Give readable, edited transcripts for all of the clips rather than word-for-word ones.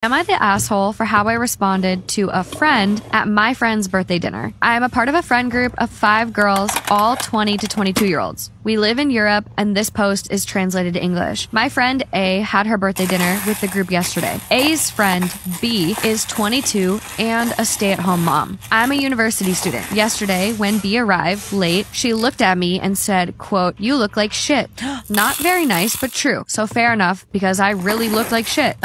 Am I the asshole for how I responded to a friend at my friend's birthday dinner? I am a part of a friend group of 5 girls, all 20 to 22-year-olds. We live in Europe, and this post is translated to English. My friend A had her birthday dinner with the group yesterday. A's friend B is 22 and a stay-at-home mom. I'm a university student. Yesterday, when B arrived late, she looked at me and said, quote, "You look like shit." Not very nice, but true. So fair enough, because I really looked like shit.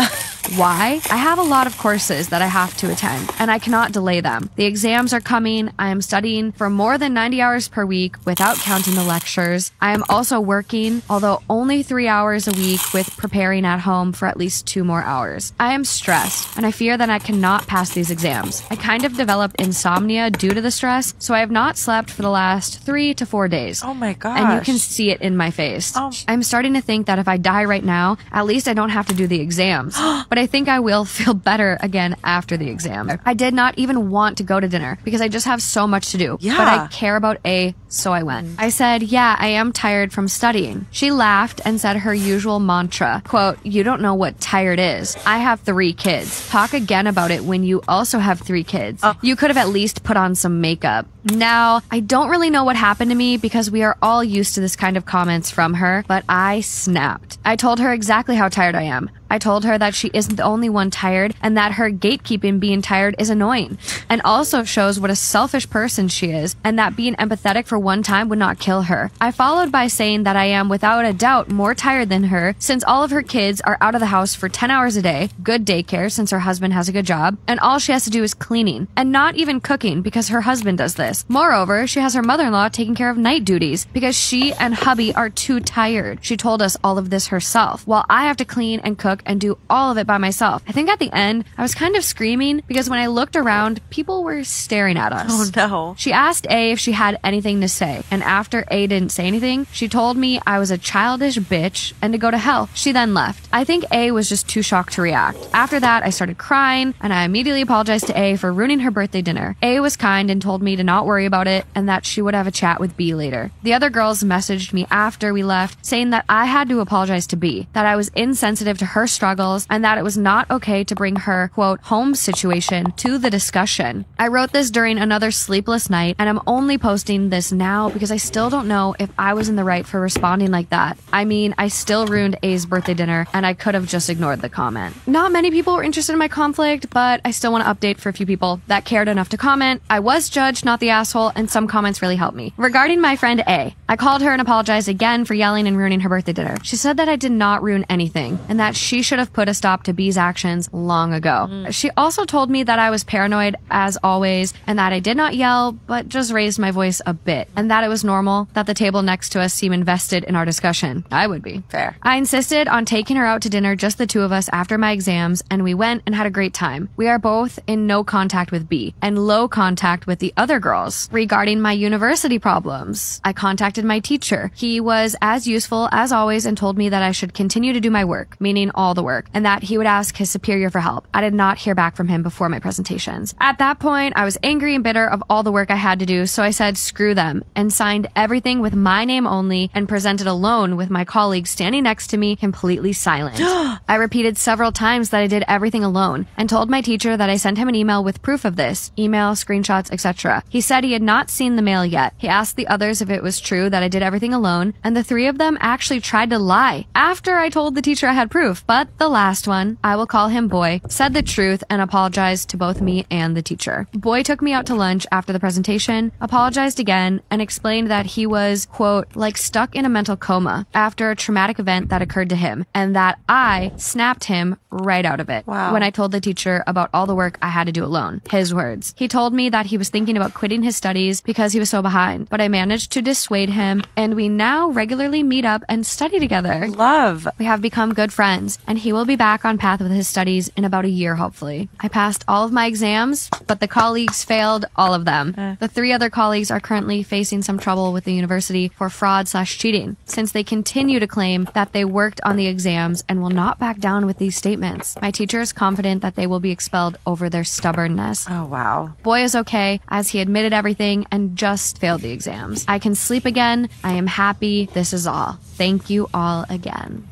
Why? I have a lot of courses that I have to attend, and I cannot delay them. The exams are coming. I am studying for more than 90 hours per week without counting the lectures. I am also working, although only 3 hours a week, with preparing at home for at least 2 more hours. I am stressed, and I fear that I cannot pass these exams. I kind of developed insomnia due to the stress, so I have not slept for the last 3 to 4 days. Oh my gosh. And you can see it in my face. Oh. I'm starting to think that if I die right now, at least I don't have to do the exams. But I think I will feel better again after the exam. I did not even want to go to dinner because I just have so much to do. Yeah. But I care about A, so I went. I said, "Yeah, I am tired from studying." She laughed and said her usual mantra, quote, "You don't know what tired is. I have 3 kids. Talk again about it when you also have 3 kids. You could have at least put on some makeup." Now, I don't really know what happened to me because we are all used to this kind of comments from her, but I snapped. I told her exactly how tired I am. I told her that she isn't the only one tired and that her gatekeeping being tired is annoying and also shows what a selfish person she is and that being empathetic for one time would not kill her. I followed by saying that I am without a doubt more tired than her since all of her kids are out of the house for 10 hours a day, good daycare since her husband has a good job, and all she has to do is cleaning and not even cooking because her husband does this. Moreover, she has her mother-in-law taking care of night duties because she and hubby are too tired. She told us all of this herself, while I have to clean and cook and do all of it by myself. I think at the end, I was kind of screaming because when I looked around, people were staring at us. Oh no. She asked A if she had anything to say, and after A didn't say anything, she told me I was a childish bitch and to go to hell. She then left. I think A was just too shocked to react. After that, I started crying, and I immediately apologized to A for ruining her birthday dinner. A was kind and told me to not worry about it and that she would have a chat with B later. The other girls messaged me after we left saying that I had to apologize to B, that I was insensitive to her struggles, and that it was not okay to bring her, quote, home situation to the discussion. I wrote this during another sleepless night, and I'm only posting this now because I still don't know if I was in the right for responding like that. I mean, I still ruined A's birthday dinner, and I could have just ignored the comment. Not many people were interested in my conflict, but I still want to update for a few people that cared enough to comment. I was judged, not the asshole, and some comments really helped me. Regarding my friend A, I called her and apologized again for yelling and ruining her birthday dinner. She said that I did not ruin anything, and that she should have put a stop to B's actions long ago. She also told me that I was paranoid, as always, and that I did not yell, but just raised my voice a bit, and that it was normal that the table next to us seemed invested in our discussion. I would be. Fair. I insisted on taking her out to dinner, just the 2 of us, after my exams, and we went and had a great time. We are both in no contact with B, and low contact with the other girls. Regarding my university problems, I contacted my teacher. He was as useful as always and told me that I should continue to do my work, meaning all the work, and that he would ask his superior for help. I did not hear back from him before my presentations. At that point, I was angry and bitter of all the work I had to do, so I said screw them and signed everything with my name only and presented alone with my colleague standing next to me, completely silent. I repeated several times that I did everything alone and told my teacher that I sent him an email with proof of this, email, screenshots, etc. He said he had not seen the mail yet. He asked the others if it was true that I did everything alone, and the 3 of them actually tried to lie after I told the teacher I had proof, but the last one, I will call him Boy, said the truth and apologized to both me and the teacher. Boy took me out to lunch after the presentation, apologized again, and explained that he was, quote, like stuck in a mental coma after a traumatic event that occurred to him, and that I snapped him right out of it. Wow. When I told the teacher about all the work I had to do alone. His words. He told me that he was thinking about quitting his studies because he was so behind, but I managed to dissuade him, and we now regularly meet up and study together. Love. We have become good friends, and he will be back on path with his studies in about a year, hopefully. I passed all of my exams, but the colleagues failed all of them. The 3 other colleagues are currently facing some trouble with the university for fraud/cheating, since they continue to claim that they worked on the exams and will not back down with these statements. My teacher is confident that they will be expelled over their stubbornness. Oh, wow. Boy is okay, as he admitted everything and just failed the exams. I can sleep again. I am happy. This is all. Thank you all again.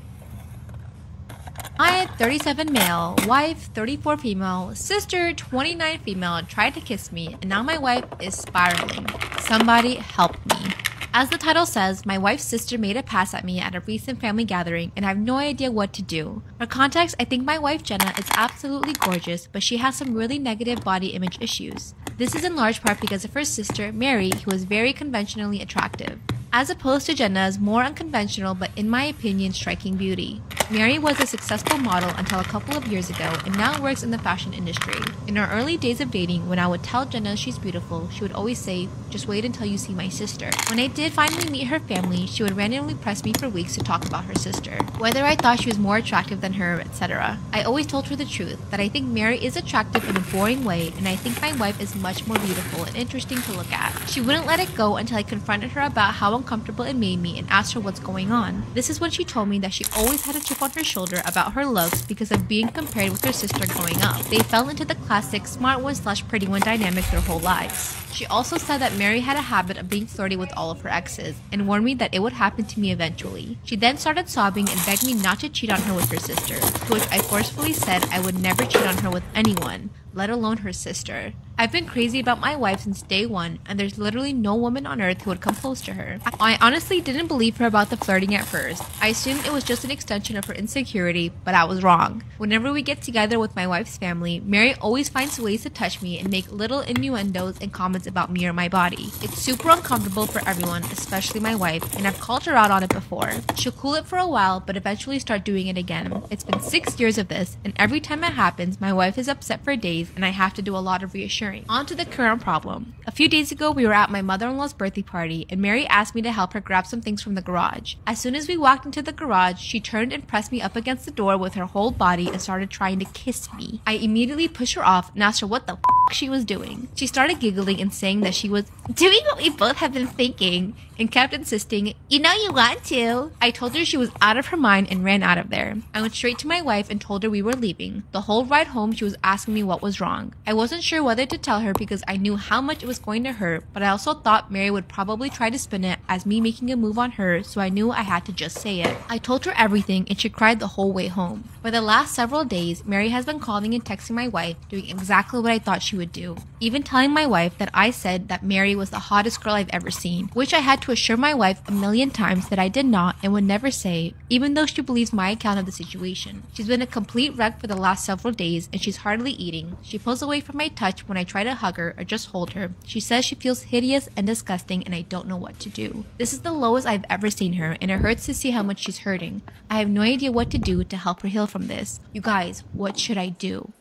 My 37 male, wife 34 female, sister 29 female tried to kiss me, and now my wife is spiraling. Somebody help me. As the title says, my wife's sister made a pass at me at a recent family gathering and I have no idea what to do. For context, I think my wife Jenna is absolutely gorgeous, but she has some really negative body image issues. This is in large part because of her sister, Mary, who is very conventionally attractive, as opposed to Jenna's more unconventional but in my opinion striking beauty. Mary was a successful model until a couple of years ago and now works in the fashion industry. In our early days of dating, when I would tell Jenna she's beautiful, she would always say, "Just wait until you see my sister." When I did finally meet her family, she would randomly press me for weeks to talk about her sister, whether I thought she was more attractive than her, etc. I always told her the truth, that I think Mary is attractive in a boring way and I think my wife is much more beautiful and interesting to look at. She wouldn't let it go until I confronted her about how uncomfortable it made me and asked her what's going on. This is when she told me that she always had a chip on her shoulder about her looks because of being compared with her sister growing up. They fell into the classic smart one / pretty one dynamic their whole lives. She also said that Mary had a habit of being flirty with all of her exes and warned me that it would happen to me eventually. She then started sobbing and begged me not to cheat on her with her sister, to which I forcefully said I would never cheat on her with anyone, let alone her sister. I've been crazy about my wife since day one, and there's literally no woman on earth who would come close to her. I honestly didn't believe her about the flirting at first. I assumed it was just an extension of her insecurity, but I was wrong. Whenever we get together with my wife's family, Mary always finds ways to touch me and make little innuendos and comments about me or my body. It's super uncomfortable for everyone, especially my wife, and I've called her out on it before. She'll cool it for a while, but eventually start doing it again. It's been 6 years of this, and every time it happens, my wife is upset for days, and I have to do a lot of reassuring. On to the current problem. A few days ago, we were at my mother-in-law's birthday party, and Mary asked me to help her grab some things from the garage. As soon as we walked into the garage, she turned and pressed me up against the door with her whole body and started trying to kiss me. I immediately pushed her off and asked her what the she was doing. She started giggling and saying that she was doing what we both have been thinking and kept insisting, "You know you want to." I told her she was out of her mind and ran out of there. I went straight to my wife and told her we were leaving. The whole ride home she was asking me what was wrong. I wasn't sure whether to tell her because I knew how much it was going to hurt, but I also thought Mary would probably try to spin it as me making a move on her, so I knew I had to just say it. I told her everything and she cried the whole way home. For the last several days, Mary has been calling and texting my wife, doing exactly what I thought she would do. Even telling my wife that I said that Mary was the hottest girl I've ever seen, which I had to assure my wife a million times that I did not and would never say, even though she believes my account of the situation. She's been a complete wreck for the last several days and she's hardly eating. She pulls away from my touch when I try to hug her or just hold her. She says she feels hideous and disgusting and I don't know what to do. This is the lowest I've ever seen her and it hurts to see how much she's hurting. I have no idea what to do to help her heal from this. You guys, what should I do?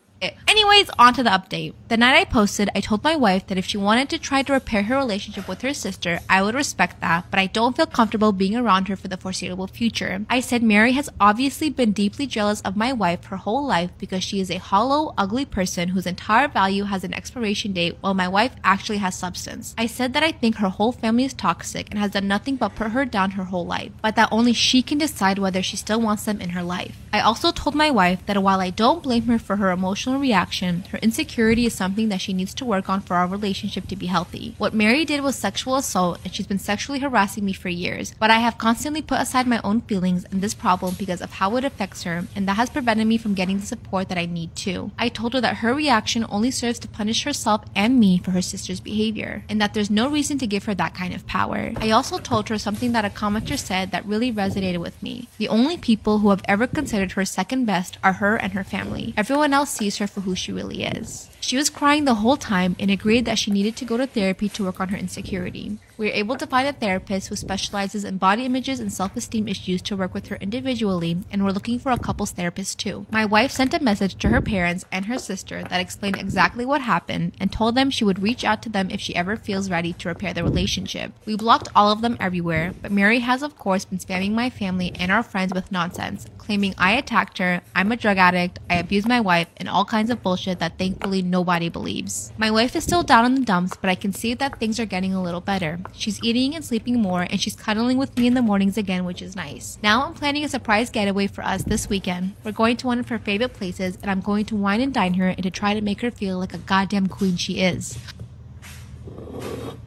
Anyways, on to the update. The night I posted, I told my wife that if she wanted to try to repair her relationship with her sister, I would respect that, but I don't feel comfortable being around her for the foreseeable future. I said Mary has obviously been deeply jealous of my wife her whole life because she is a hollow, ugly person whose entire value has an expiration date while my wife actually has substance. I said that I think her whole family is toxic and has done nothing but put her down her whole life, but that only she can decide whether she still wants them in her life. I also told my wife that while I don't blame her for her emotional reaction, her insecurity is something that she needs to work on for our relationship to be healthy. What Mary did was sexual assault and she's been sexually harassing me for years, but I have constantly put aside my own feelings and this problem because of how it affects her, and that has prevented me from getting the support that I need too. I told her that her reaction only serves to punish herself and me for her sister's behavior, and that there's no reason to give her that kind of power. I also told her something that a commenter said that really resonated with me. The only people who have ever considered her second best are her and her family. Everyone else sees her for who she really is. She was crying the whole time and agreed that she needed to go to therapy to work on her insecurity. We were able to find a therapist who specializes in body images and self-esteem issues to work with her individually, and we're looking for a couples therapist too. My wife sent a message to her parents and her sister that explained exactly what happened and told them she would reach out to them if she ever feels ready to repair the relationship. We blocked all of them everywhere, but Mary has of course been spamming my family and our friends with nonsense, claiming I attacked her, I'm a drug addict, I abused my wife, and all kinds of bullshit that thankfully nobody believes. My wife is still down in the dumps, but I can see that things are getting a little better. She's eating and sleeping more, and she's cuddling with me in the mornings again, which is nice. Now I'm planning a surprise getaway for us this weekend. We're going to one of her favorite places, and I'm going to wine and dine her and to try to make her feel like a goddamn queen she is.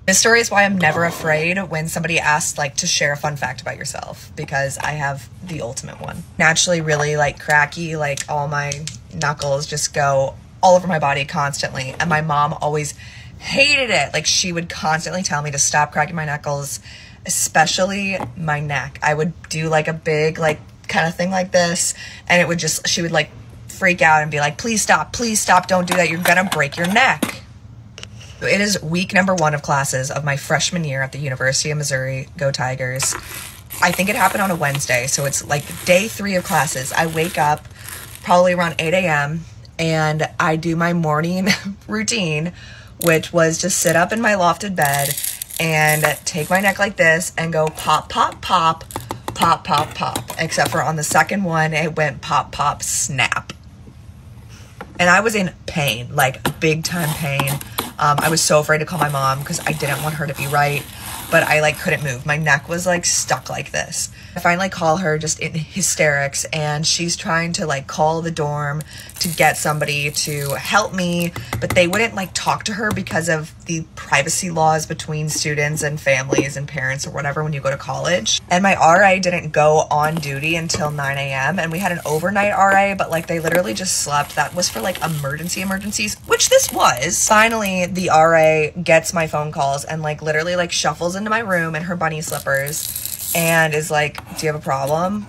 This story is why I'm never afraid when somebody asks like to share a fun fact about yourself, because I have the ultimate one. Naturally really like cracky, like all my knuckles just go all over my body constantly, and my mom always hated it. Like she would constantly tell me to stop cracking my knuckles, especially my neck. I would do like a big like kind of thing like this, and it would just, she would like freak out and be like, please stop, don't do that, you're gonna break your neck. It is week number 1 of classes of my freshman year at the University of Missouri. Go Tigers. I think it happened on a Wednesday, so it's like day 3 of classes. I wake up probably around 8 a.m. and I do my morning routine, which was just sit up in my lofted bed and take my neck like this and go pop, pop, pop, pop, pop, pop. Except for on the second one, it went pop, pop, snap. And I was in pain, like big time pain. I was so afraid to call my mom because I didn't want her to be right, but I like couldn't move. My neck was like stuck like this. I finally call her just in hysterics, and she's trying to like call the dorm to get somebody to help me, but they wouldn't like talk to her because of the privacy laws between students and families and parents or whatever when you go to college. And my RA didn't go on duty until 9 a.m. and we had an overnight RA, but like they literally just slept. That was for like emergencies, which this was. Finally, the RA gets my phone calls and like literally like shuffles into my room in her bunny slippers and is like, do you have a problem?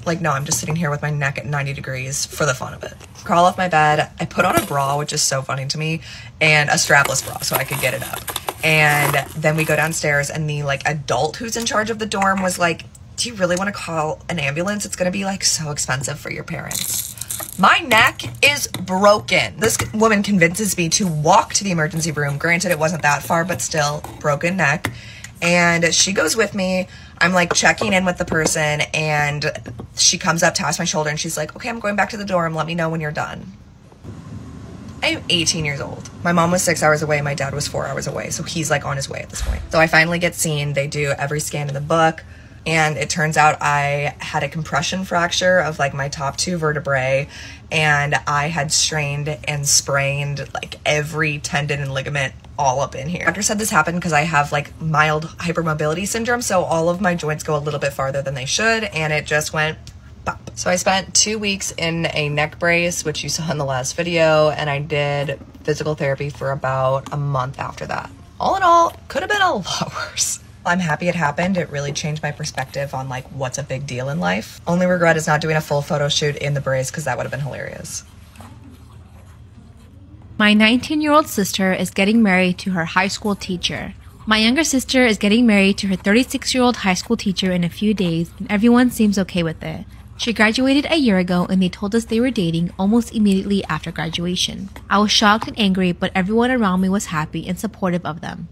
Like, no, I'm just sitting here with my neck at 90 degrees for the fun of it. Crawl off my bed. I put on a bra, which is so funny to me, and a strapless bra so I could get it up. And then we go downstairs, and the like adult who's in charge of the dorm was like, do you really want to call an ambulance? It's going to be like so expensive for your parents. My neck is broken. This woman convinces me to walk to the emergency room. Granted, it wasn't that far, but still, broken neck. And she goes with me. I'm like checking in with the person, and she comes up, taps my shoulder, and she's like, okay, I'm going back to the dorm. Let me know when you're done. I'm 18 years old. My mom was 6 hours away. My dad was 4 hours away. So he's like on his way at this point. So I finally get seen. They do every scan in the book. And it turns out I had a compression fracture of like my top 2 vertebrae, and I had strained and sprained like every tendon and ligament all up in here. Doctor said this happened because I have like mild hypermobility syndrome, so all of my joints go a little bit farther than they should, and it just went pop. So I spent 2 weeks in a neck brace, which you saw in the last video, and I did physical therapy for about a month after that. All in all, could have been a lot worse. I'm happy it happened. It really changed my perspective on like what's a big deal in life. Only regret is not doing a full photo shoot in the brace, because that would have been hilarious. My 19-year-old sister is getting married to her high school teacher. My younger sister is getting married to her 36-year-old high school teacher in a few days, and everyone seems okay with it. She graduated a year ago, and they told us they were dating almost immediately after graduation. I was shocked and angry, but everyone around me was happy and supportive of them.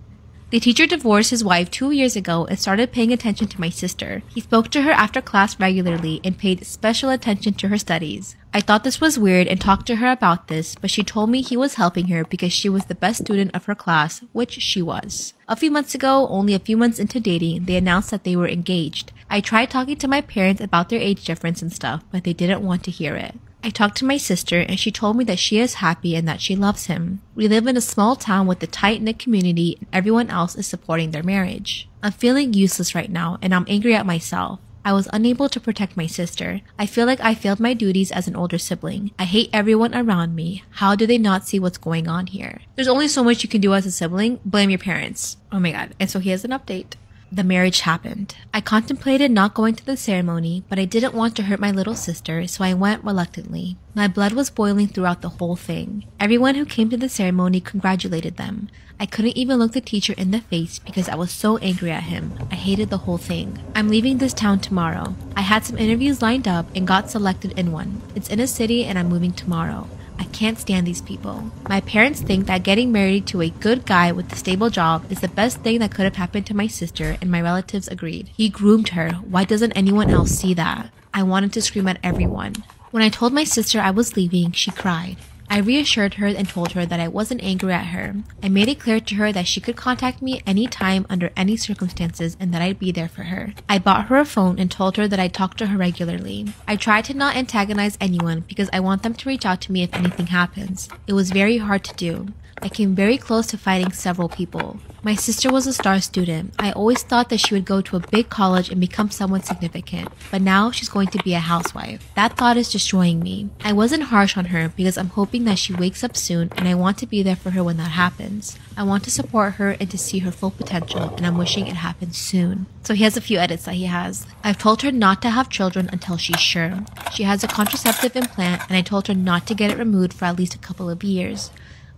The teacher divorced his wife 2 years ago and started paying attention to my sister. He spoke to her after class regularly and paid special attention to her studies. I thought this was weird and talked to her about this, but she told me he was helping her because she was the best student of her class, which she was. A few months ago, only a few months into dating, they announced that they were engaged. I tried talking to my parents about their age difference and stuff, but they didn't want to hear it. I talked to my sister, and she told me that she is happy and that she loves him. We live in a small town with a tight-knit community, and everyone else is supporting their marriage. I'm feeling useless right now, and I'm angry at myself. I was unable to protect my sister. I feel like I failed my duties as an older sibling. I hate everyone around me. How do they not see what's going on here? There's only so much you can do as a sibling. Blame your parents. Oh my god. And so here's an update. The marriage happened. I contemplated not going to the ceremony, but I didn't want to hurt my little sister, so I went reluctantly. My blood was boiling throughout the whole thing. Everyone who came to the ceremony congratulated them. I couldn't even look the teacher in the face because I was so angry at him. I hated the whole thing. I'm leaving this town tomorrow. I had some interviews lined up and got selected in one. It's in a city and I'm moving tomorrow. I can't stand these people. My parents think that getting married to a good guy with a stable job is the best thing that could have happened to my sister, and my relatives agreed. He groomed her. Why doesn't anyone else see that? I wanted to scream at everyone. When I told my sister I was leaving, she cried. I reassured her and told her that I wasn't angry at her. I made it clear to her that she could contact me anytime under any circumstances and that I'd be there for her. I bought her a phone and told her that I'd talk to her regularly. I tried to not antagonize anyone because I want them to reach out to me if anything happens. It was very hard to do. I came very close to fighting several people. My sister was a star student. I always thought that she would go to a big college and become someone significant, but now she's going to be a housewife. That thought is destroying me. I wasn't harsh on her because I'm hoping that she wakes up soon and I want to be there for her when that happens. I want to support her and to see her full potential, and I'm wishing it happens soon. So he has a few edits that he has. I've told her not to have children until she's sure. She has a contraceptive implant and I told her not to get it removed for at least a couple of years.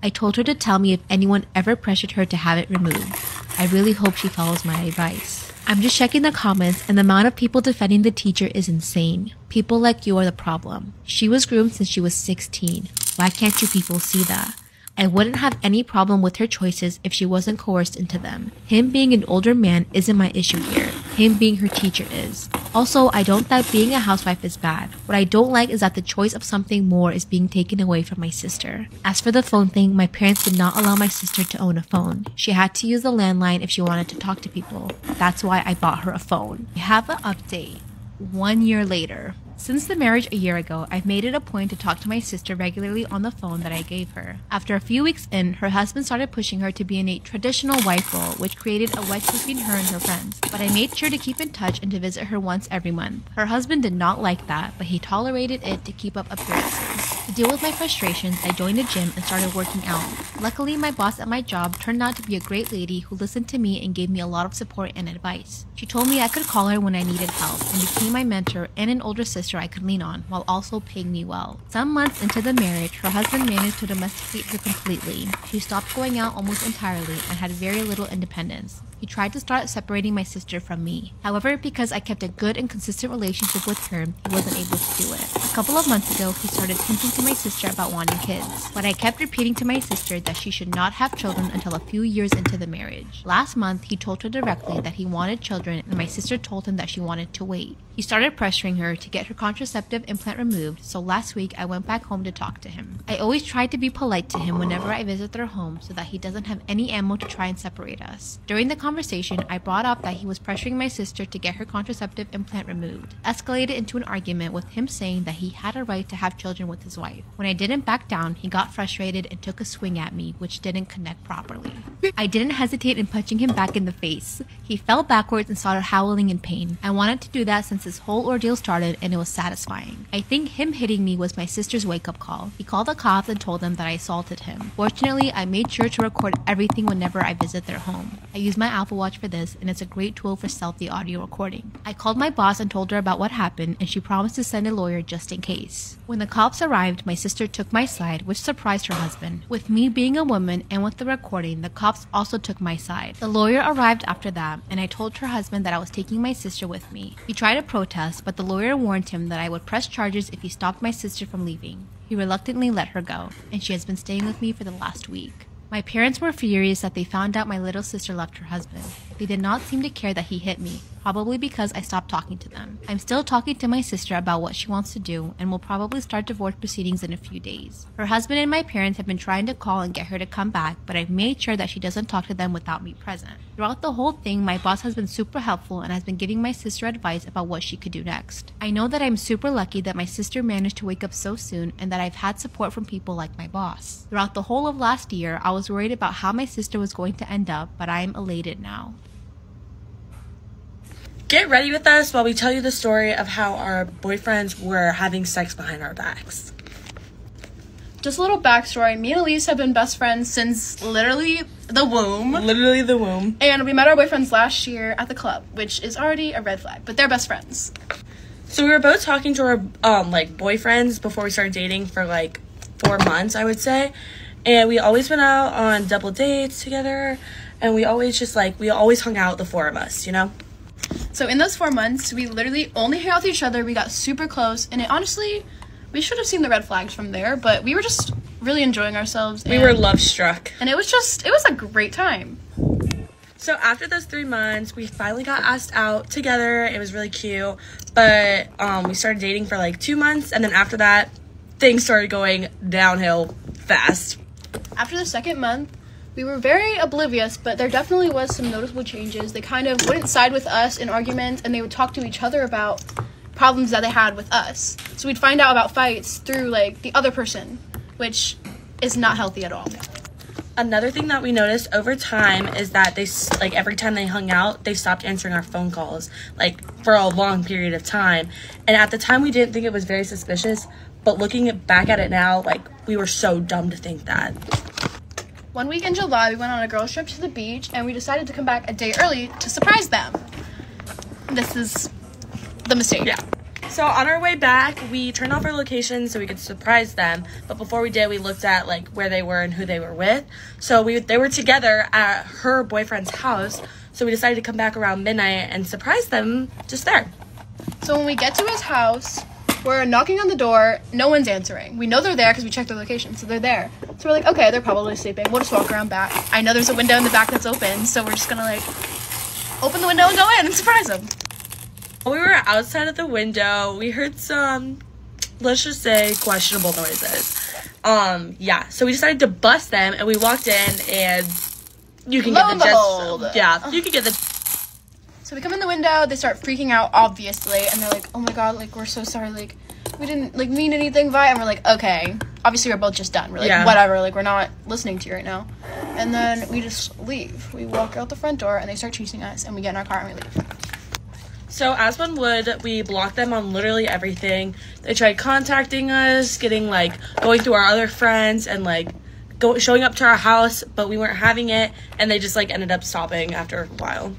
I told her to tell me if anyone ever pressured her to have it removed. I really hope she follows my advice. I'm just checking the comments and the amount of people defending the teacher is insane. People like you are the problem. She was groomed since she was 16. Why can't you people see that? I wouldn't have any problem with her choices if she wasn't coerced into them. Him being an older man isn't my issue here. Him being her teacher is. Also, I don't think being a housewife is bad. What I don't like is that the choice of something more is being taken away from my sister. As for the phone thing, my parents did not allow my sister to own a phone. She had to use the landline if she wanted to talk to people. That's why I bought her a phone. We have an update. 1 year later. Since the marriage a year ago, I've made it a point to talk to my sister regularly on the phone that I gave her. After a few weeks in, her husband started pushing her to be in a traditional wife role, which created a wedge between her and her friends. But I made sure to keep in touch and to visit her once every month. Her husband did not like that, but he tolerated it to keep up appearances. To deal with my frustrations, I joined a gym and started working out. Luckily, my boss at my job turned out to be a great lady who listened to me and gave me a lot of support and advice. She told me I could call her when I needed help and became my mentor and an older sister I could lean on, while also paying me well. Some months into the marriage, her husband managed to domesticate her completely. She stopped going out almost entirely and had very little independence. He tried to start separating my sister from me. However, because I kept a good and consistent relationship with her, he wasn't able to do it. A couple of months ago, he started hinting to my sister about wanting kids, but I kept repeating to my sister that she should not have children until a few years into the marriage. Last month, he told her directly that he wanted children, and my sister told him that she wanted to wait. He started pressuring her to get her contraceptive implant removed, so last week I went back home to talk to him. I always try to be polite to him whenever I visit their home so that he doesn't have any ammo to try and separate us. During the conversation, I brought up that he was pressuring my sister to get her contraceptive implant removed. Escalated into an argument with him saying that he had a right to have children with his wife. When I didn't back down, he got frustrated and took a swing at me, which didn't connect properly. I didn't hesitate in punching him back in the face. He fell backwards and started howling in pain. I wanted to do that since this whole ordeal started, and it was satisfying. I think him hitting me was my sister's wake-up call. He called the cops and told them that I assaulted him. Fortunately, I made sure to record everything whenever I visit their home. I use my Apple Watch for this, and it's a great tool for stealthy audio recording. I called my boss and told her about what happened, and she promised to send a lawyer just in case. When the cops arrived, my sister took my side, which surprised her husband. With me being a woman and with the recording, the cops also took my side. The lawyer arrived after that, and I told her husband that I was taking my sister with me. He tried to protest, but the lawyer warned him that I would press charges if he stopped my sister from leaving. He reluctantly let her go, and she has been staying with me for the last week. My parents were furious that they found out my little sister left her husband. They did not seem to care that he hit me, probably because I stopped talking to them. I'm still talking to my sister about what she wants to do and will probably start divorce proceedings in a few days. Her husband and my parents have been trying to call and get her to come back, but I've made sure that she doesn't talk to them without me present. Throughout the whole thing, my boss has been super helpful and has been giving my sister advice about what she could do next. I know that I'm super lucky that my sister managed to wake up so soon and that I've had support from people like my boss. Throughout the whole of last year, I was worried about how my sister was going to end up, but I am elated now. Get ready with us while we tell you the story of how our boyfriends were having sex behind our backs. Just a little backstory. Me and Elise have been best friends since literally the womb. Literally the womb. And we met our boyfriends last year at the club, which is already a red flag, but they're best friends. So we were both talking to our boyfriends before we started dating for 4 months, I would say. And we always went out on double dates together, and we always hung out, the four of us, you know? So in those 4 months, we literally only hung out with each other. We got super close, and honestly, we should have seen the red flags from there, but we were just really enjoying ourselves. We were love struck. And it was a great time. So after those 3 months, we finally got asked out together. It was really cute, but we started dating for 2 months, and then after that, things started going downhill fast. After the second month, we were very oblivious, but there definitely was some noticeable changes. They kind of wouldn't side with us in arguments, and they would talk to each other about problems that they had with us. So we'd find out about fights through the other person, which is not healthy at all. Another thing that we noticed over time is that they, like, every time they hung out, they stopped answering our phone calls, like, for a long period of time. And at the time, we didn't think it was very suspicious, but looking back at it now, like, we were so dumb to think that. One week in July, we went on a girls' trip to the beach, and we decided to come back a day early to surprise them. This is the mistake. Yeah. So on our way back, we turned off our location so we could surprise them. But before we did, we looked at, like, where they were and who they were with. So they were together at her boyfriend's house. So we decided to come back around midnight and surprise them just there. So when we get to his house, we're knocking on the door. No one's answering. We know they're there because we checked their location, so they're there. So we're like, okay, they're probably sleeping. We'll just walk around back. I know there's a window in the back that's open, so we're just gonna, like, open the window and go in and surprise them. While we were outside of the window, we heard some, let's just say, questionable noises. Yeah, so we decided to bust them, and we walked in, and you can Lo get and the behold. gist. Yeah, you can get the... So we come in the window, they start freaking out, obviously, and they're like, oh my god, like, we're so sorry, like, we didn't, like, mean anything by it. And we're like, okay. Obviously, we're both just done. We're like, Yeah. whatever, like, we're not listening to you right now. And then we just leave. We walk out the front door, and they start chasing us, and we get in our car, and we leave. So as one would, we blocked them on literally everything. They tried contacting us, going through our other friends, and, like, showing up to our house, but we weren't having it, and they just, like, ended up stopping after a while.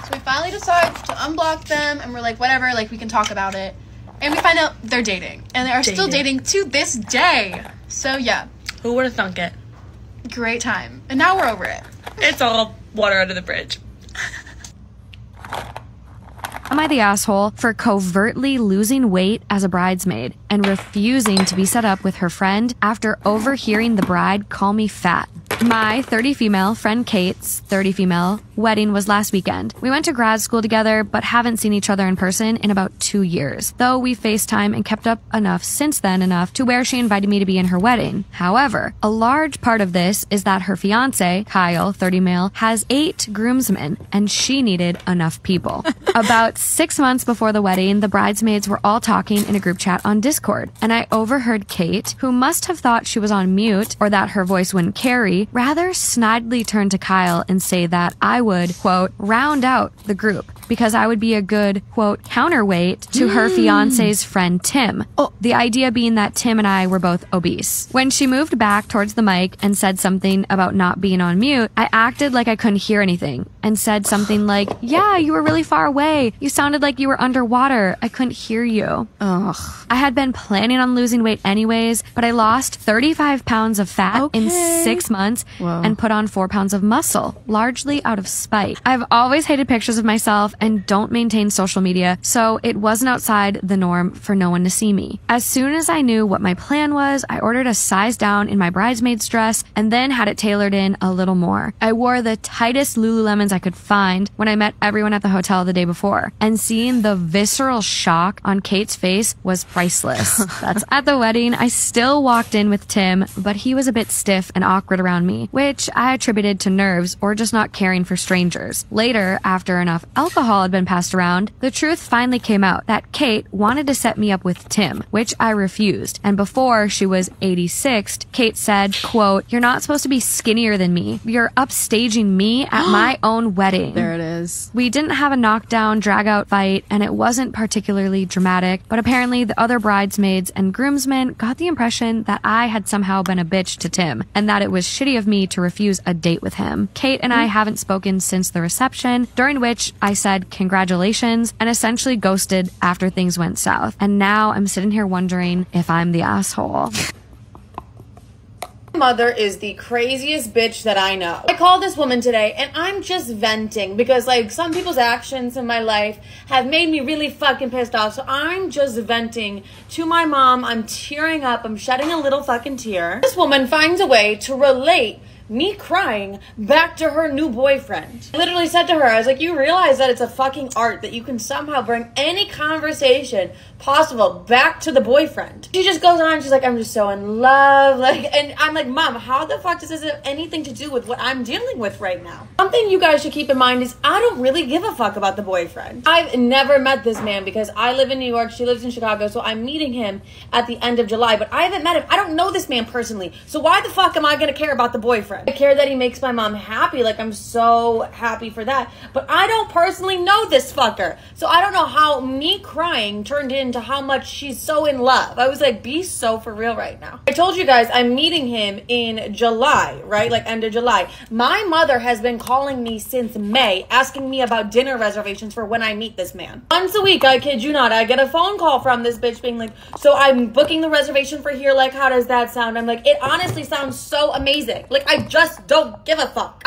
So we finally decide to unblock them, and we're like, whatever, like, we can talk about it. And we find out they're dating. And they are still dating to this day. So, yeah. Who would have thunk it? Great time. And now we're over it. It's all water under the bridge. Am I the asshole for covertly losing weight as a bridesmaid and refusing to be set up with her friend after overhearing the bride call me fat? My 30 female friend Kate's 30 female wedding was last weekend. We went to grad school together, but haven't seen each other in person in about 2 years, though we FaceTime and kept up enough since then enough to where she invited me to be in her wedding. However, a large part of this is that her fiance, Kyle, 30 male, has 8 groomsmen, and she needed enough people. About 6 months before the wedding, the bridesmaids were all talking in a group chat on Discord, and I overheard Kate, who must have thought she was on mute or that her voice wouldn't carry, rather snidely turn to Kyle and say that I would, quote, round out the group because I would be a good, quote, counterweight to her fiance's friend Tim. Oh, the idea being that Tim and I were both obese. When she moved back towards the mic and said something about not being on mute, I acted like I couldn't hear anything and said something like, yeah, you were really far away. You sounded like you were underwater. I couldn't hear you. Ugh. I had been planning on losing weight anyways, but I lost 35 pounds of fat in 6 months and put on 4 pounds of muscle, largely out of spite. I've always hated pictures of myself and don't maintain social media, so it wasn't outside the norm for no one to see me. As soon as I knew what my plan was, I ordered a size down in my bridesmaid's dress and then had it tailored in a little more. I wore the tightest Lululemons I could find when I met everyone at the hotel the day before, and seeing the visceral shock on Kate's face was priceless. That's at the wedding. I still walked in with Tim, but he was a bit stiff and awkward around me, which I attributed to nerves or just not caring for strangers. Later, after enough alcohol had been passed around, the truth finally came out that Kate wanted to set me up with Tim, which I refused. And before she was 86th, Kate said, quote, you're not supposed to be skinnier than me. You're upstaging me at my own wedding. There it is. We didn't have a knockdown, drag-out fight, and it wasn't particularly dramatic, but apparently the other bridesmaids and groomsmen got the impression that I had somehow been a bitch to Tim, and that it was shitty of me to refuse a date with him. Kate and I haven't spoken since the reception, during which I said congratulations and essentially ghosted after things went south. And now I'm sitting here wondering if I'm the asshole. Mother is the craziest bitch that I know. I called this woman today and I'm just venting because like some people's actions in my life have made me really fucking pissed off. So I'm just venting to my mom. I'm tearing up. I'm shedding a little fucking tear. This woman finds a way to relate me crying back to her new boyfriend. I literally said to her, I was like, you realize that it's a fucking art that you can somehow bring any conversation possible back to the boyfriend. She just goes on, she's like, I'm just so in love. And I'm like, Mom, how the fuck does this have anything to do with what I'm dealing with right now? Something you guys should keep in mind is I don't really give a fuck about the boyfriend. I've never met this man because I live in New York, she lives in Chicago, so I'm meeting him at the end of July, but I haven't met him. I don't know this man personally, so why the fuck am I gonna care about the boyfriend? boyfriend. I care that he makes my mom happy. Like, I'm so happy for that. But I don't personally know this fucker. So I don't know how me crying turned into how much she's so in love. I was like, be so for real right now. I told you guys I'm meeting him in July, right? Like end of July. My mother has been calling me since May, asking me about dinner reservations for when I meet this man. Once a week, I kid you not, I get a phone call from this bitch being like, so I'm booking the reservation for here. Like, how does that sound? I'm like, it honestly sounds so amazing. Like, I just don't give a fuck.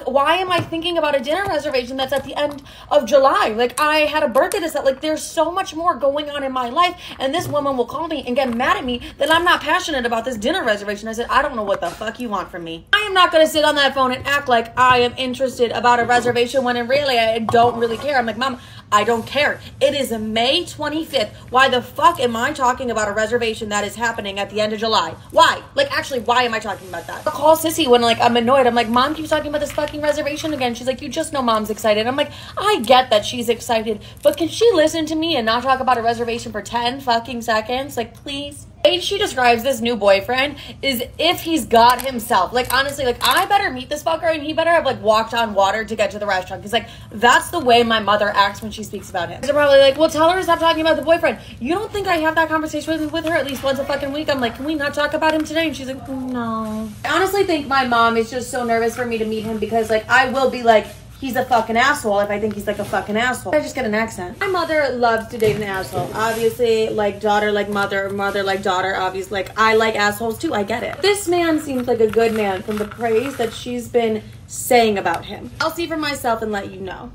Why am I thinking about a dinner reservation that's at the end of July? Like, I had a birthday to set. Like, there's so much more going on in my life, and this woman will call me and get mad at me that I'm not passionate about this dinner reservation. I said, I don't know what the fuck you want from me. I am not gonna sit on that phone and act like I am interested about a reservation when really I don't really care. I'm like, Mom, I don't care. It is May 25th. Why the fuck am I talking about a reservation that is happening at the end of July? Why? Like, actually, why am I talking about that? I call Sissy when, like, I'm annoyed. I'm like, Mom keeps talking about this fucking reservation again. She's like, you just know Mom's excited. I'm like, I get that she's excited, but can she listen to me and not talk about a reservation for 10 fucking seconds? Like, please? The way she describes this new boyfriend is if he's got himself. Like, honestly, like, I better meet this fucker and he better have, like, walked on water to get to the restaurant. Because, like, that's the way my mother acts when she speaks about him. They're probably like, well, tell her to stop talking about the boyfriend. You don't think I have that conversation with her at least once a fucking week? I'm like, can we not talk about him today? And she's like, no. I honestly think my mom is just so nervous for me to meet him because, like, I will be like, he's a fucking asshole if I think he's like a fucking asshole. I just get an accent. My mother loves to date an asshole. Obviously, like daughter like mother, mother like daughter, obviously. Like, I like assholes too, I get it. This man seems like a good man from the praise that she's been saying about him. I'll see for myself and let you know.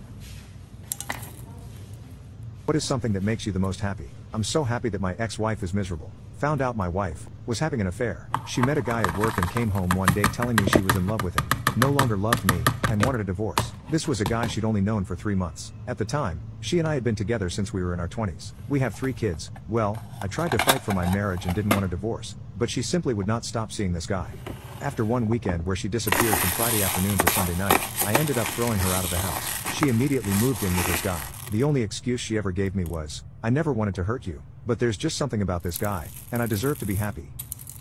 What is something that makes you the most happy? I'm so happy that my ex-wife is miserable. Found out my wife was having an affair. She met a guy at work and came home one day telling me she was in love with him, no longer loved me, and wanted a divorce. This was a guy she'd only known for 3 months. At the time, she and I had been together since we were in our 20s. We have 3 kids. Well, I tried to fight for my marriage and didn't want a divorce, but she simply would not stop seeing this guy. After one weekend where she disappeared from Friday afternoon to Sunday night, I ended up throwing her out of the house. She immediately moved in with this guy. The only excuse she ever gave me was, I never wanted to hurt you, but there's just something about this guy, and I deserve to be happy.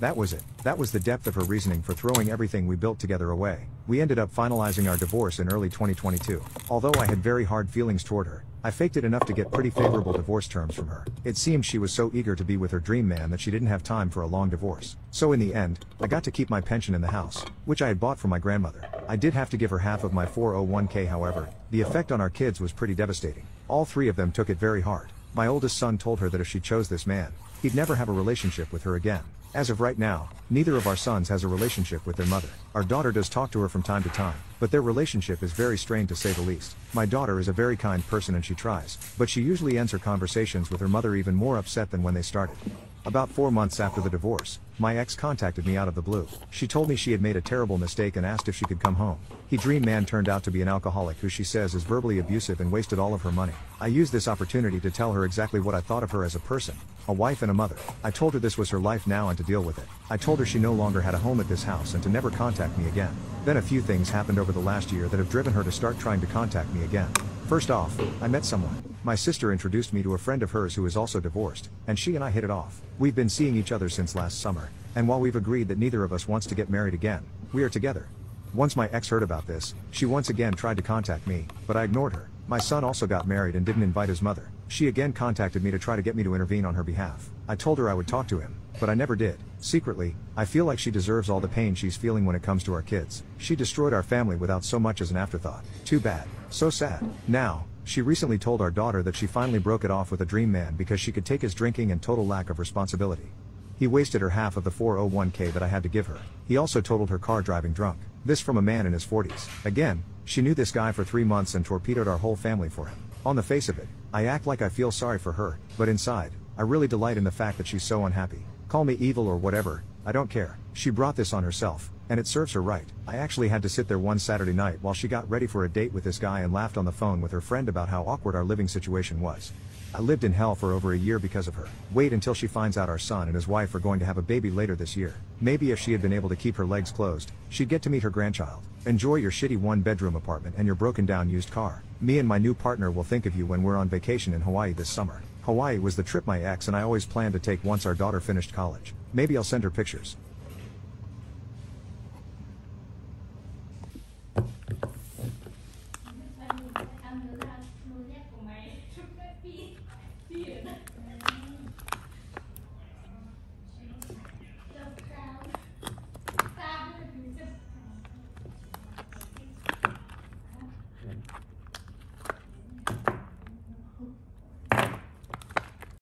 That was it. That was the depth of her reasoning for throwing everything we built together away. We ended up finalizing our divorce in early 2022. Although I had very hard feelings toward her, I faked it enough to get pretty favorable divorce terms from her. It seemed she was so eager to be with her dream man that she didn't have time for a long divorce. So in the end, I got to keep my pension in the house, which I had bought from my grandmother. I did have to give her half of my 401k, however. The effect on our kids was pretty devastating. All 3 of them took it very hard. My oldest son told her that if she chose this man, he'd never have a relationship with her again. As of right now, neither of our sons has a relationship with their mother. Our daughter does talk to her from time to time, but their relationship is very strained to say the least. My daughter is a very kind person and she tries, but she usually ends her conversations with her mother even more upset than when they started. About 4 months after the divorce, my ex contacted me out of the blue. She told me she had made a terrible mistake and asked if she could come home. Her dream man turned out to be an alcoholic who she says is verbally abusive and wasted all of her money. I used this opportunity to tell her exactly what I thought of her as a person, a wife and a mother. I told her this was her life now and to deal with it. I told her she no longer had a home at this house and to never contact me again. Then a few things happened over the last year that have driven her to start trying to contact me again. First off, I met someone. My sister introduced me to a friend of hers who is also divorced, and she and I hit it off. We've been seeing each other since last summer, and while we've agreed that neither of us wants to get married again, we are together. Once my ex heard about this, she once again tried to contact me, but I ignored her. My son also got married and didn't invite his mother. She again contacted me to try to get me to intervene on her behalf. I told her I would talk to him, but I never did. Secretly, I feel like she deserves all the pain she's feeling when it comes to our kids. She destroyed our family without so much as an afterthought. Too bad. So sad. Now, she recently told our daughter that she finally broke it off with a dream man because she could take his drinking and total lack of responsibility. He wasted her half of the 401k that I had to give her. He also totaled her car driving drunk. This from a man in his 40s. Again, she knew this guy for 3 months and torpedoed our whole family for him. On the face of it, I act like I feel sorry for her, but inside, I really delight in the fact that she's so unhappy. Call me evil or whatever, I don't care. She brought this on herself, and it serves her right. I actually had to sit there one Saturday night while she got ready for a date with this guy and laughed on the phone with her friend about how awkward our living situation was. I lived in hell for over a year because of her. Wait until she finds out our son and his wife are going to have a baby later this year. Maybe if she had been able to keep her legs closed, she'd get to meet her grandchild. Enjoy your shitty 1-bedroom apartment and your broken down used car. Me and my new partner will think of you when we're on vacation in Hawaii this summer. Hawaii was the trip my ex and I always planned to take once our daughter finished college. Maybe I'll send her pictures.